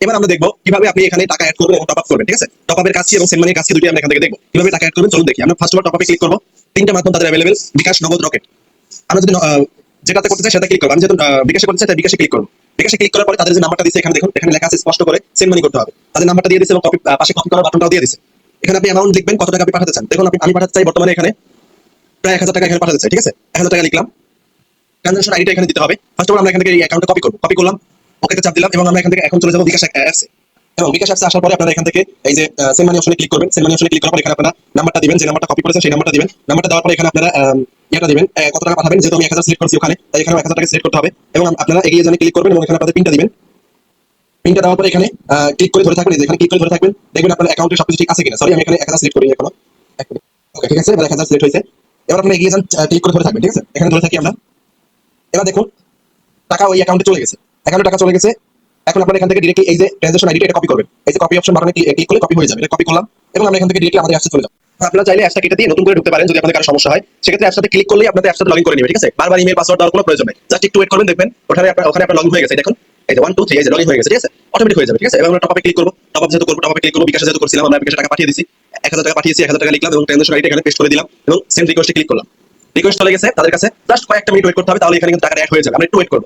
এবার আমরা দেখবো কিভাবে আপনি এখানে টাকা অ্যাড করবেন এবং টপ আপ করবেন। ঠিক আছে, টপ আপের কাজ কি এবং সেন্ড মানির কাজ কি দুটোই আমরা এখান থেকে দেখবো কিভাবে টাকা অ্যাড করবেন। চলুন দেখি। আমরা ফার্স্ট অফ অল টপ আপে ক্লিক করবো। তিনটা মাধ্যম তাদের অ্যাভেলেবেল, বিকাশ, নগদ, রকেট। আমরা যদি যেটাতে করতে চাই সেটা ক্লিক করবো। আমি যেহেতু বিকাশে করতে চাই তাই বিকাশে ক্লিক করবো। বিকাশে ক্লিক করার পরে তাদের যে নাম্বারটা দিচ্ছে এখানে দেখুন, এখানে লেখা আছে স্পষ্ট করে সেন্ড মানি করতে হবে। তাদের নাম্বারটা দিয়ে দিচ্ছে এবং কপি পাশে কপি করার বাটনটাও দিয়ে দিচ্ছে। এখানে আপনি অ্যামাউন্ট লিখবেন, কত টাকা আপনি পাঠাতে চান। দেখুন আমি পাঠাতে চাই বর্তমানে এখানে প্রায় 1000 টাকা এখানে পাঠাতে চাই। ঠিক আছে, 1000 টাকা লিখলাম। ট্রানজাকশন আইডিটা এখানে দিতে হবে। ফার্স্ট অফ অল আমরা এখান থেকে এই অ্যাকাউন্টে কপি করব। কপি করলাম, ওকেতে চাপ দিলাম এবং আমরা এখান থেকে এখন চলে যাব বিকাশ অ্যাপসে। এবং বিকাশ অ্যাপসে আসার পরে আপনারা এখান থেকে এই যে সেন্ড মানি অপশনে ক্লিক করবেন। সেন্ড মানি অপশনে ক্লিক করার পর এখানে আপনারা নাম্বারটা দিবেন, যে নাম্বারটা কপি করেছেন সেই নাম্বারটা দিবেন। নাম্বারটা দেওয়ার পরে এখানে আপনারা এটা দিবেন, কত টাকা পাঠাবেন। যেহেতু আমি 1000 সিলেক্ট করছি ওখানে, তাই এখানে 1000 টাকা সিলেক্ট করতে হবে। এবং আপনারা এগিয়ে যান ক্লিক করবেন এবং এখানে আপনাদের পিনটা দিবেন। পিনটা দেওয়ার পরে এখানে ক্লিক করে ধরে থাকবেন। এখানে ক্লিক করে ধরে থাকবেন, দেখবেন আপনার অ্যাকাউন্টে সবকিছু ঠিক আছে কিনা। সরি, আমি এখানে 1000 সিলেক্ট করিনি এখনো। ওকে, ঠিক আছে, এবার 1000 সিলেক্ট হয়েছে। এবার আপনি এগিয়ে যান, ক্লিক করে ধরে থাকবেন। ঠিক আছে, এখানে ধরে থাকি আমরা। এবার দেখুন টাকা ওই অ্যাকাউন্টে চলে গেছে। অ্যাকাউন্টে টাকা চলে গেছে। এখন আপনারা এখান থেকে ডিরেক্টলি এই যে ট্রানজাকশন আইডিটা এটা কপি করবেন। এই যে কপি অপশন বাটনে ক্লিক করলে কপি হয়ে যাবে। এটা কপি করলাম এবং আমরা এখান থেকে ডিরেক্টলি আমাদের অ্যাপসে চলে যাব। আপনারা চাইলে অ্যাপসটা কেটে দিয়ে নতুন করে ঢুকতে পারেন যদি আপনাদের কারো সমস্যা হয়। সেক্ষেত্রে অ্যাপসটাতে ক্লিক করলেই আপনাদের অ্যাপসটাতে লগইন করে নেবে। ঠিক আছে, বারবার ইমেল পাসওয়ার্ড দেওয়ার কোনো প্রয়োজন নেই। জাস্ট একটু ওয়েট করবেন, দেখবেন ওখানে আপনার লগইন হয়ে গেছে। দেখুন এই যে 1 2 3 এই যে লগইন হয়ে গেছে। ঠিক আছে, অটোমেটিক হয়ে যাবে। ঠিক আছে, এবার আমরা টপ আপে ক্লিক করব। টপ আপ যেহেতু করব, টপ আপে ক্লিক করব। বিকাশে যেহেতু করছিলাম, আমরা বিকাশে টাকা পাঠিয়ে দিছি। 1000 টাকা পাঠিয়েছি, 1000 টাকা লিখলাম এবং ট্রানজাকশন আইডি এখানে পেস্ট করে দিলাম এবং সেন্ড রিকোয়েস্টে ক্লিক করলাম। রিকোয়েস্ট চলে গেছে তাদের কাছে। জাস্ট কয়েকটা মিনিট ওয়েট করতে হবে, তাহলে এখানে কিন্তু টাকা অ্যাড হয়ে যাবে। আমরা একটু ওয়েট করব।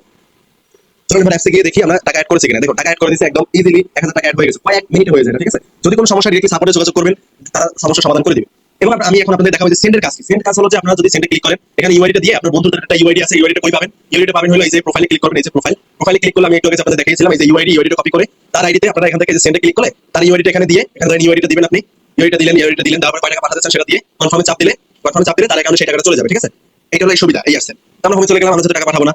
চলুন এবার অ্যাপসে গিয়ে দেখি আমরা টাকা অ্যাড করেছি কিনা। দেখো টাকা অ্যাড করে দিয়েছে একদম ইজিলি। 1000 টাকা অ্যাড হয়ে গেছে, কয়েক মিনিটে হয়ে যাবে। ঠিক আছে, যদি কোনো সমস্যা ডিরেক্টলি সাপোর্টে যোগাযোগ করবেন, তারা সমস্যার সমাধান করে দিবে। এবং আমি এখন আপনাদের দেখাবো যে সেন্ডের কাজ কি। সেন্ড কাজ হলো যে আপনারা যদি সেন্ডে ক্লিক করেন, এখানে ইউআইডিটা দিয়ে আপনার বন্ধুদের একটা ইউআইডি আছে, ইউআইডিটা কই পাবেন? ইউআইডিটা পাবেন হলো এই যে প্রোফাইলে ক্লিক করবেন। এই যে প্রোফাইলে ক্লিক করলে আমি একটু আগে আপনাদের দেখিয়েছিলাম এই যে ইউআইডিটা কপি করে তার আইডিতে আপনারা এখান থেকে যে সেন্ডে ক্লিক করলে তার ইউআইডিটা এখানে দিয়ে এখানে ইউআইডিটা দিবেন। আপনি ইউআইডিটা দিলেন দেওয়ার পর কয় টাকা পাঠাতে চান সেটা দিয়ে কনফার্মে চাপ দিলে তার অ্যাকাউন্টে সেই টাকাটা চলে যাবে। ঠিক আছে, এটা হলো এই সুবিধা। এই আসছে, আমরা হোমে চলে গেলাম। আমরা যেহেতু টাকা পাঠাবো না,